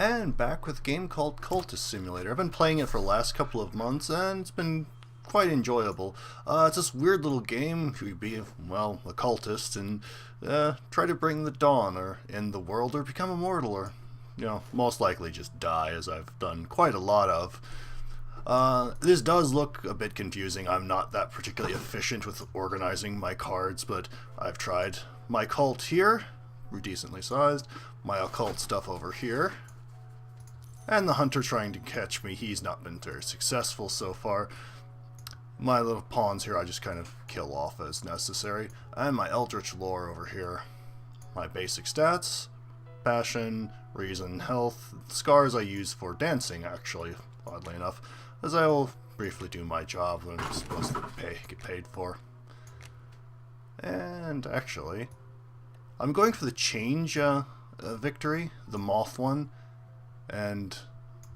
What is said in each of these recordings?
And back with a game called Cultist Simulator. I've been playing it for the last couple of months, and it's been quite enjoyable. It's this weird little game. You be, well, a cultist, and try to bring the dawn or end the world, or become immortal, or, most likely just die, as I've done quite a lot of. This does look a bit confusing. I'm not that particularly efficient with organizing my cards, but I've tried. My cult here, decently sized. My occult stuff over here. And the hunter trying to catch me, he's not been very successful so far. My little pawns here I just kind of kill off as necessary. And my eldritch lore over here. My basic stats, passion, reason, health, scars I use for dancing actually, oddly enough, as I will briefly do my job that I'm supposed to get paid for. And actually, I'm going for the change victory, the moth one. And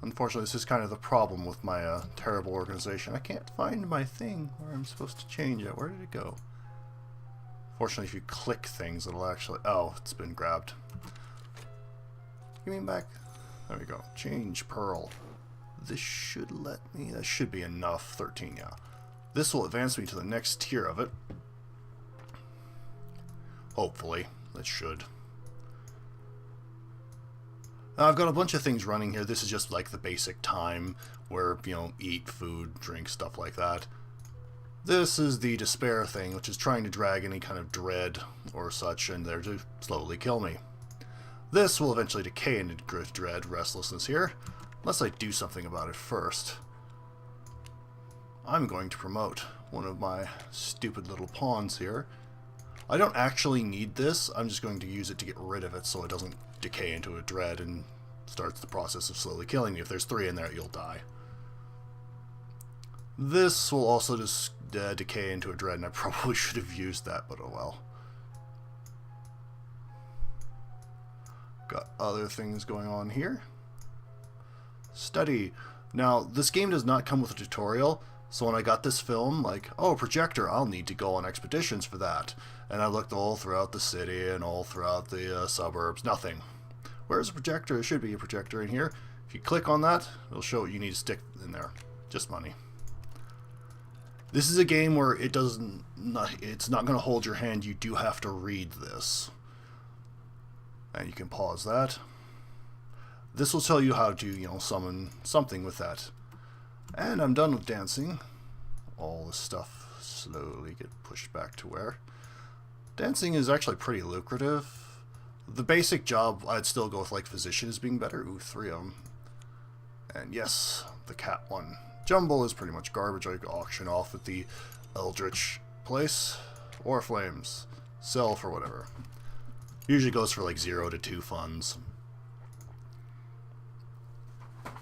unfortunately, this is kind of the problem with my terrible organization. I can't find my thing where I'm supposed to change it. Where did it go? Fortunately, if you click things, it'll actually... Oh, it's been grabbed. Give me back. There we go. Change pearl. This should let me... That should be enough. 13, yeah. This will advance me to the next tier of it. Hopefully. That should. Now, I've got a bunch of things running here. This is just like the basic time where, eat, food, drink, stuff like that. This is the despair thing, which is trying to drag any kind of dread or such in there to slowly kill me. This will eventually decay into dread, restlessness here, unless I do something about it first. I'm going to promote one of my stupid little pawns here. I don't actually need this, I'm just going to use it to get rid of it so it doesn't decay into a dread and starts the process of slowly killing you. If there's 3 in there, you'll die. This will also just decay into a dread, and I probably should have used that, but oh well. Got other things going on here. Study. Now, this game does not come with a tutorial, so when I got this film, like, oh, projector, I'll need to go on expeditions for that. And I looked all throughout the city and all throughout the suburbs, nothing. Where's a projector? There should be a projector in here. If you click on that, it'll show what you need to stick in there. Just money. This is a game where it's not going to hold your hand. You do have to read this. And you can pause that. This will tell you how to, summon something with that. And I'm done with dancing. All this stuff slowly get pushed back to where? Dancing is actually pretty lucrative. The basic job, I'd still go with like physician as being better. Ooh, 3 of them. And yes, the cat one. Jumble is pretty much garbage. I could auction off at the Eldritch place. Or flames. Sell for whatever. Usually goes for like 0 to 2 funds.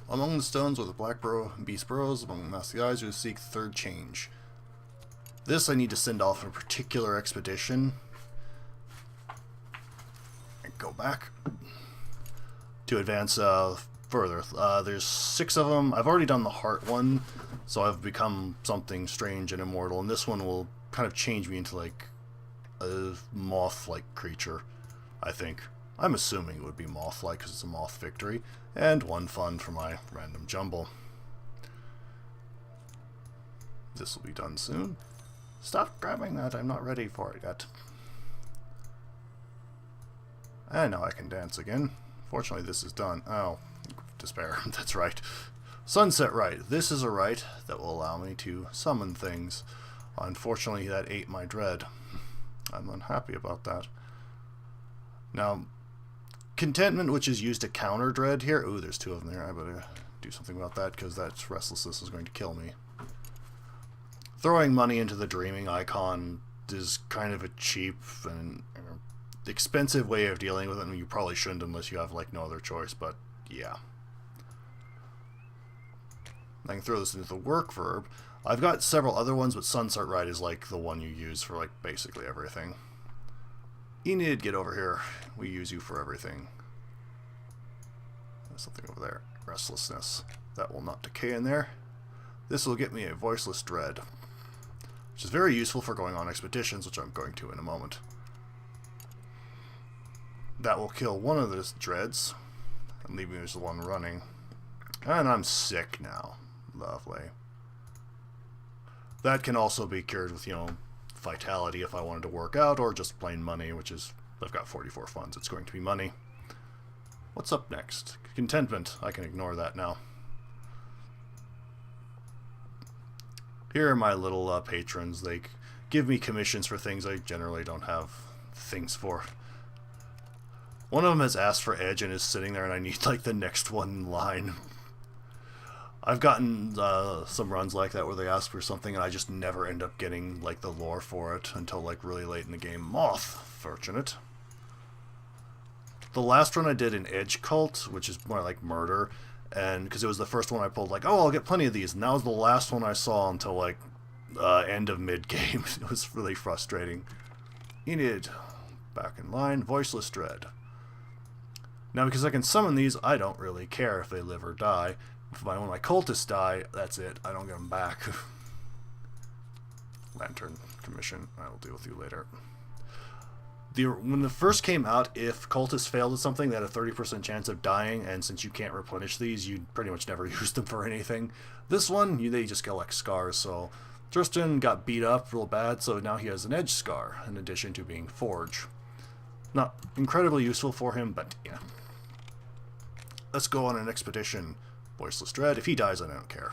Among the stones with the black beast burrows, among the masked eyes who seek the third change. This I need to send off in a particular expedition. And go back to advance further. There's 6 of them. I've already done the heart one, so I've become something strange and immortal. And this one will kind of change me into like a moth-like creature, I think. I'm assuming it would be moth-like because it's a moth victory. And 1 fund for my random jumble. This will be done soon. Stop grabbing that, I'm not ready for it yet. And now I can dance again. Fortunately this is done. Oh, despair, that's right. Sunset Rite. This is a rite that will allow me to summon things. Unfortunately that ate my dread. I'm unhappy about that. Now, contentment, which is used to counter dread here. Ooh, there's 2 of them there. I better do something about that because that restlessness is going to kill me. Throwing money into the dreaming icon is kind of a cheap and expensive way of dealing with it, and you probably shouldn't unless you have like no other choice, but yeah. I can throw this into the work verb. I've got several other ones, but Sunset Rite is like the one you use for like basically everything. Enid, get over here. We use you for everything. There's something over there. Restlessness. That will not decay in there. This will get me a voiceless dread, which is very useful for going on expeditions, which I'm going to in a moment. That will kill one of the dreads, And leave me as the one running. And I'm sick now. Lovely. That can also be cured with, you know, vitality if I wanted to work out, or just plain money, which is, I've got 44 funds. It's going to be money. What's up next? Contentment. I can ignore that now. Here are my little patrons. They give me commissions for things I generally don't have things for. One of them has asked for Edge and is sitting there, and I need like the next one in line. I've gotten some runs like that where they ask for something and I just never end up getting like the lore for it until like really late in the game. Moth. Fortunate. The last run I did in Edge Cult, which is more like murder, and because it was the first one I pulled, like, oh, I'll get plenty of these, and that was the last one I saw until like end of mid-game. It was really frustrating. Enid. Back in line. Voiceless Dread. Now, because I can summon these, I don't really care if they live or die. When my cultists die, that's it. I don't get them back. Lantern commission. I will deal with you later. When the first came out, if cultists failed at something, they had a 30% chance of dying, and since you can't replenish these, you pretty much never use them for anything. This one, they just collect scars, so Tristan got beat up real bad, so now he has an edge scar, in addition to being Forge. Not incredibly useful for him, but yeah. Let's go on an expedition. Voiceless Dread. If he dies, I don't care.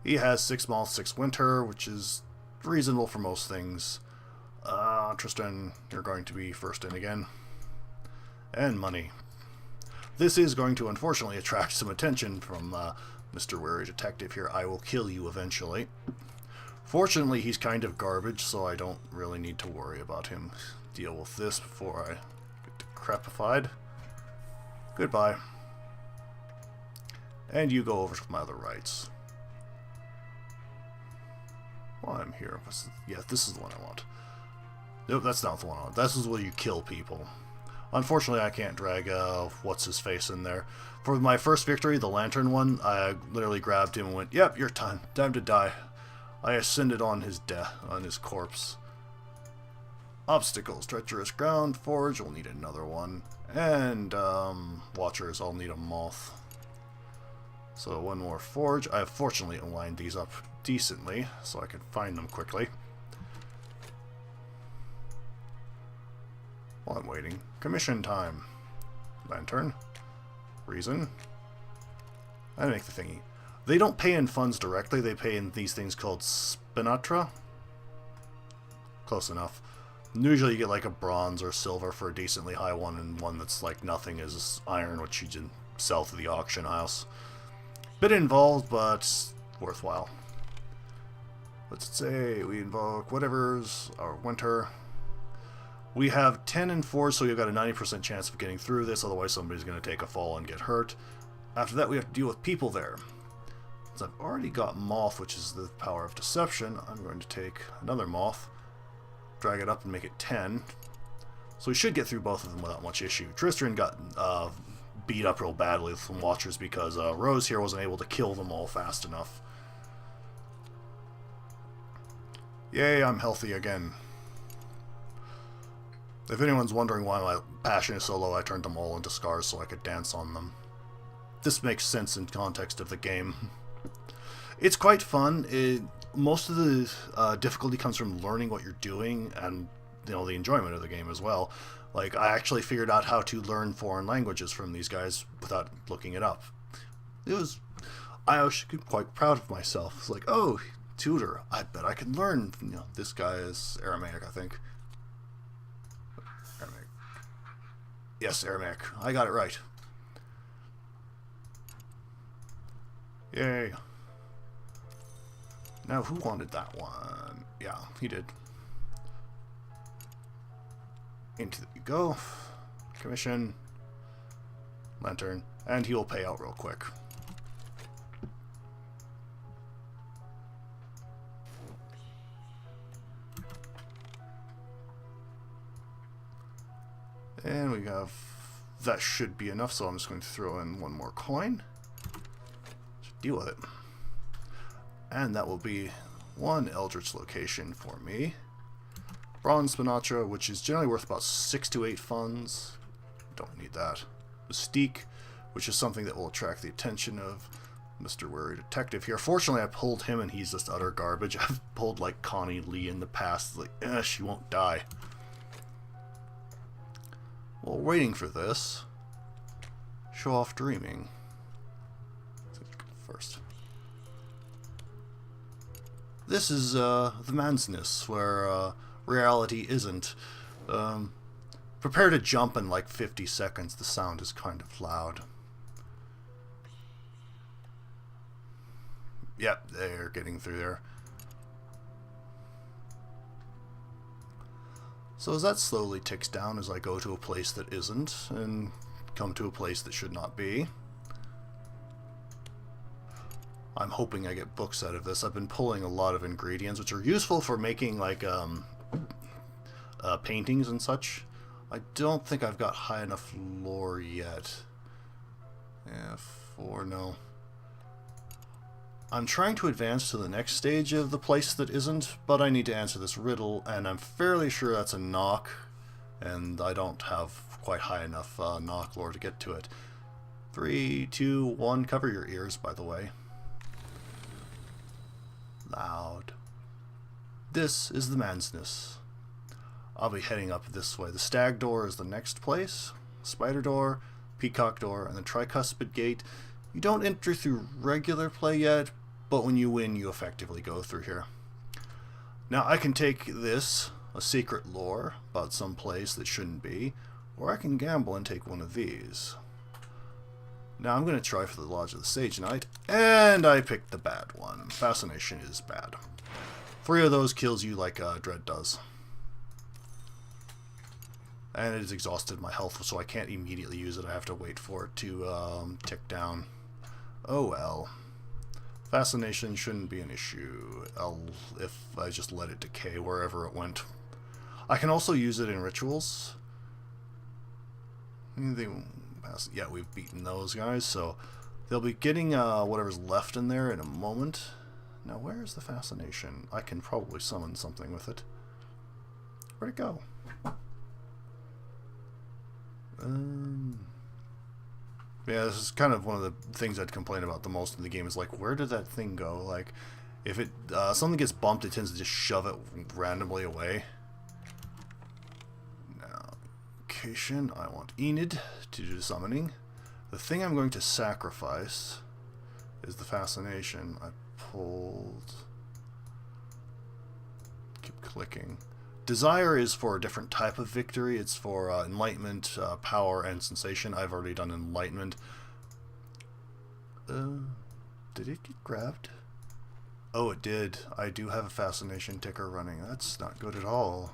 He has 6 moth, 6 winter, which is reasonable for most things. Tristan, you're going to be first in again. And money. This is going to unfortunately attract some attention from Mr. Weary Detective here. I will kill you eventually. Fortunately, he's kind of garbage, so I don't really need to worry about him. Deal with this before I get decrepified. Goodbye. And you go over to my other rights. While I'm here, yeah, this is the one I want. Nope, that's not the one I want. This is where you kill people. Unfortunately, I can't drag what's-his-face in there. For my first victory, the Lantern one, I literally grabbed him and went, yep, your time. Time to die. I ascended on his death, on his corpse. Obstacles. Treacherous ground. Forge. We'll need another one. And, Watchers. I'll need a moth. So one more Forge. I have fortunately aligned these up decently, so I can find them quickly. While I'm waiting. Commission time. Lantern. Reason. I make the thingy. They don't pay in funds directly, they pay in these things called Spinatra. Close enough. Usually you get like a bronze or silver for a decently high one, and one that's like nothing is iron, which you can sell to the auction house. Bit involved, but worthwhile. Let's say we invoke whatever's our winter. We have 10 and 4, so we've got a 90% chance of getting through this, otherwise somebody's going to take a fall and get hurt. After that, we have to deal with people there. Since I've already got Moth, which is the power of deception, I'm going to take another Moth, drag it up and make it 10. So we should get through both of them without much issue. Tristan got beat up real badly with some Watchers because Rose here wasn't able to kill them all fast enough. Yay, I'm healthy again. If anyone's wondering why my passion is so low, I turned them all into scars so I could dance on them. This makes sense in context of the game. It's quite fun. Most of the difficulty comes from learning what you're doing and, you know, the enjoyment of the game as well. Like, I actually figured out how to learn foreign languages from these guys without looking it up. I was quite proud of myself. It's like, oh, tutor, I bet I can learn. You know, this guy is Aramaic, I think. Aramaic. Yes, Aramaic. I got it right. Yay. Now, who wanted that one? Yeah, he did. Into you go. Commission. Lantern. And he will pay out real quick. And we have... That should be enough, so I'm just going to throw in one more coin. Should deal with it. And that will be one Eldritch location for me. Bronze Spinatra, which is generally worth about 6 to 8 funds. Don't need that. mystique, which is something that will attract the attention of Mr. Wary Detective here. Fortunately, I pulled him and he's just utter garbage. I've pulled like Connie Lee in the past. Like, she won't die. While waiting for this, show off dreaming. First. This is the Mansness, where reality isn't. Prepare to jump in like 50 seconds. The sound is kind of loud. Yep, they're getting through there. So as that slowly ticks down as I go to a place that isn't and come to a place that should not be, I'm hoping I get books out of this. I've been pulling a lot of ingredients which are useful for making like paintings and such. I don't think I've got high enough lore yet. Yeah, 4, no. I'm trying to advance to the next stage of the place that isn't, but I need to answer this riddle, and I'm fairly sure that's a knock, and I don't have quite high enough knock lore to get to it. 3, 2, 1, cover your ears, by the way. Loud. This is the Mansness. I'll be heading up this way. The Stag Door is the next place, Spider Door, Peacock Door, and the Tricuspid Gate. You don't enter through regular play yet, but when you win, you effectively go through here. Now, I can take this, a secret lore about some place that shouldn't be, or I can gamble and take one of these. Now, I'm going to try for the Lodge of the Sage Knight, and I picked the bad one. Fascination is bad. 3 of those kills you like Dread does. And it has exhausted my health, so I can't immediately use it. I have to wait for it to tick down. Oh well. Fascination shouldn't be an issue if I just let it decay wherever it went. I can also use it in rituals. Yeah, we've beaten those guys, so they'll be getting whatever's left in there in a moment. Now, where's the fascination? I can probably summon something with it. Where'd it go? Yeah, this is kind of one of the things I'd complain about the most in the game is like, where did that thing go? Like, if it something gets bumped, it tends to just shove it randomly away. Now, location, I want Enid to do the summoning. The thing I'm going to sacrifice is the fascination. I pulled... Keep clicking. Desire is for a different type of victory. It's for enlightenment, power, and sensation. I've already done enlightenment. Did it get grabbed? Oh, it did. I do have a fascination ticker running. That's not good at all.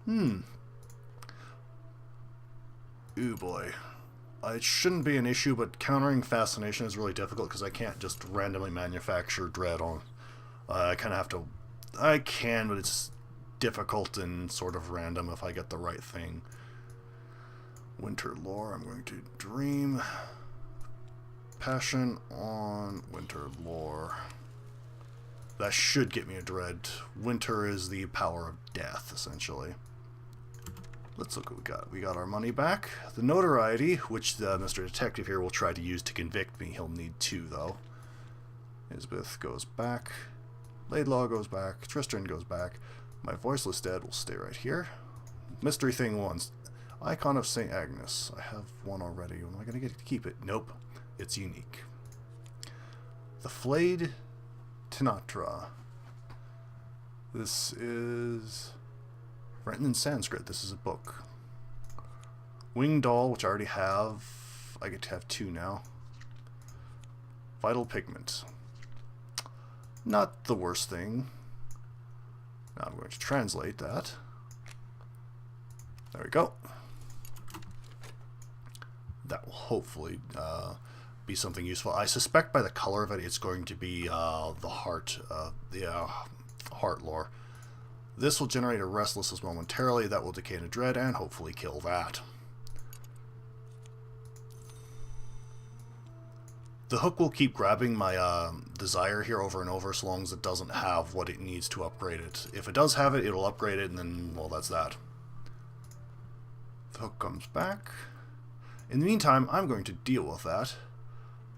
Ooh boy. It shouldn't be an issue, but countering fascination is really difficult because I can't just randomly manufacture dread on. I kind of have to... I can, but it's difficult and sort of random if I get the right thing. Winter lore, I'm going to dream. Passion on winter lore. That should get me a dread. Winter is the power of death, essentially. Let's look what we got. We got our money back. The notoriety, which Mr. Detective here will try to use to convict me. He'll need 2, though. Isbeth goes back. Laidlaw goes back. Tristan goes back. My voiceless dead will stay right here. Mystery thing 1. Icon of St. Agnes. I have one already. Am I going to get to keep it? Nope. It's unique. The Flayed Tinatra. This is... written in Sanskrit. This is a book. Winged Doll, which I already have. I get to have 2 now. Vital Pigment. Not the worst thing. Now I'm going to translate that. There we go. That will hopefully be something useful. I suspect by the color of it, it's going to be the heart lore. This will generate a restlessness momentarily. That will decay into dread and hopefully kill that. The hook will keep grabbing my desire here over and over so long as it doesn't have what it needs to upgrade it. If it does have it, it'll upgrade it, and then, well, that's that. The hook comes back. In the meantime, I'm going to deal with that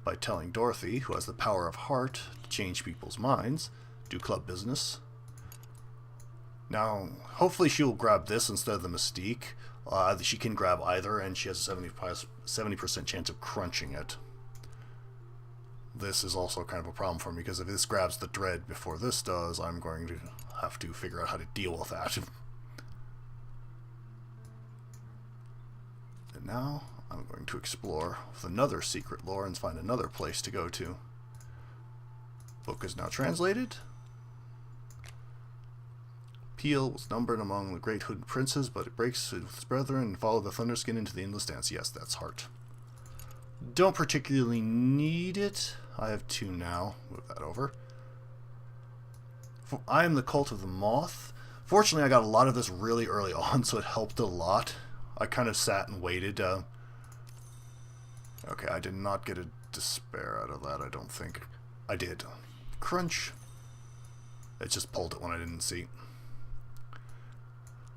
by telling Dorothy, who has the power of heart to change people's minds, do club business. Now, hopefully she'll grab this instead of the Mystique. She can grab either, and she has a 70% chance of crunching it. This is also kind of a problem for me, because if this grabs the Dread before this does, I'm going to have to figure out how to deal with that. And now, I'm going to explore with another secret lore and find another place to go to. Book is now translated. Peel was numbered among the great hooded princes, but it breaks with his brethren and followed the Thunderskin into the endless dance. Yes, that's heart. Don't particularly need it. I have 2 now. Move that over. I am the Cult of the Moth. Fortunately, I got a lot of this really early on, so it helped a lot. I kind of sat and waited. Okay, I did not get a despair out of that, I don't think. I did. Crunch. It just pulled it when I didn't see.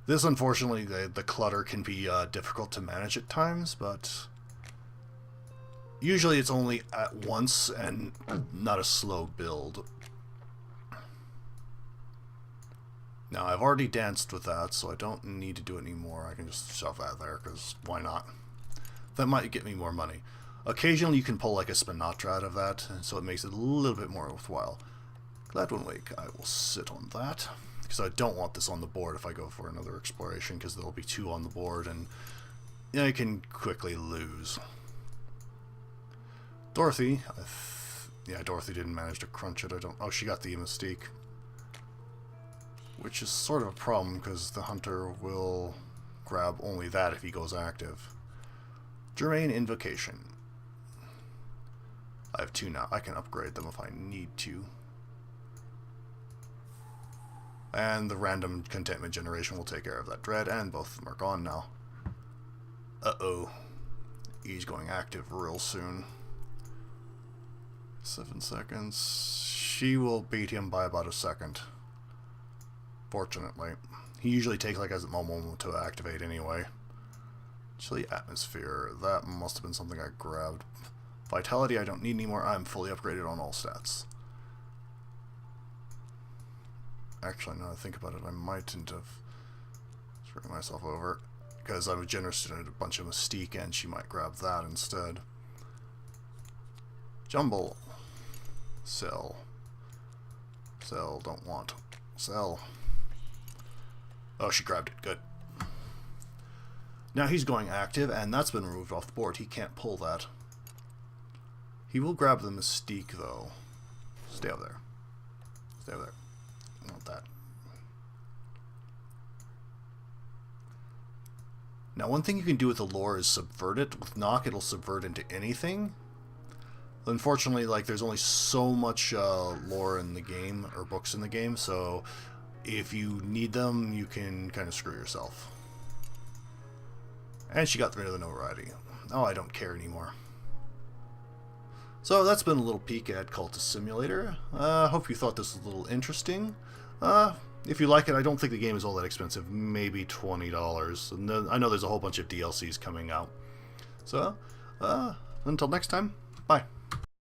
This, unfortunately, the clutter can be difficult to manage at times, but usually it's only at once and not a slow build. Now, I've already danced with that, so I don't need to do it anymore. I can just shove that there, because why not? That might get me more money. Occasionally you can pull like a Spinatra out of that, and so it makes it a little bit more worthwhile. Gladwin Wake, I will sit on that, because I don't want this on the board if I go for another exploration, because there'll be 2 on the board, and I can quickly lose. Dorothy, yeah, Dorothy didn't manage to crunch it. Oh, she got the Mystique. Which is sort of a problem, because the hunter will grab only that if he goes active. Germain Invocation. I have 2 now. I can upgrade them if I need to. And the random contentment generation will take care of that dread, and both of them are gone now. Uh-oh. He's going active real soon. 7 seconds. She will beat him by about a second. Fortunately. He usually takes like a moment to activate anyway. Chilly Atmosphere. That must have been something I grabbed. Vitality I don't need anymore. I'm fully upgraded on all stats. Actually, now that I think about it, I mightn't have screwed myself over, because I was generous in a bunch of Mystique, and she might grab that instead. Jumble. Sell. Sell. Don't want. Sell. Oh, she grabbed it. Good. Now he's going active, and that's been removed off the board. He can't pull that. He will grab the Mystique, though. Stay over there. Stay over there. I want that. Now, one thing you can do with the lore is subvert it. With Knock, it'll subvert into anything. Unfortunately, like, there's only so much lore in the game, or books in the game, so if you need them, you can kind of screw yourself. And she got rid of the notoriety. Oh, I don't care anymore. So that's been a little peek at Cultist Simulator. Hope you thought this was a little interesting. If you like it, I don't think the game is all that expensive. Maybe $20. And then I know there's a whole bunch of DLCs coming out. So, until next time, bye.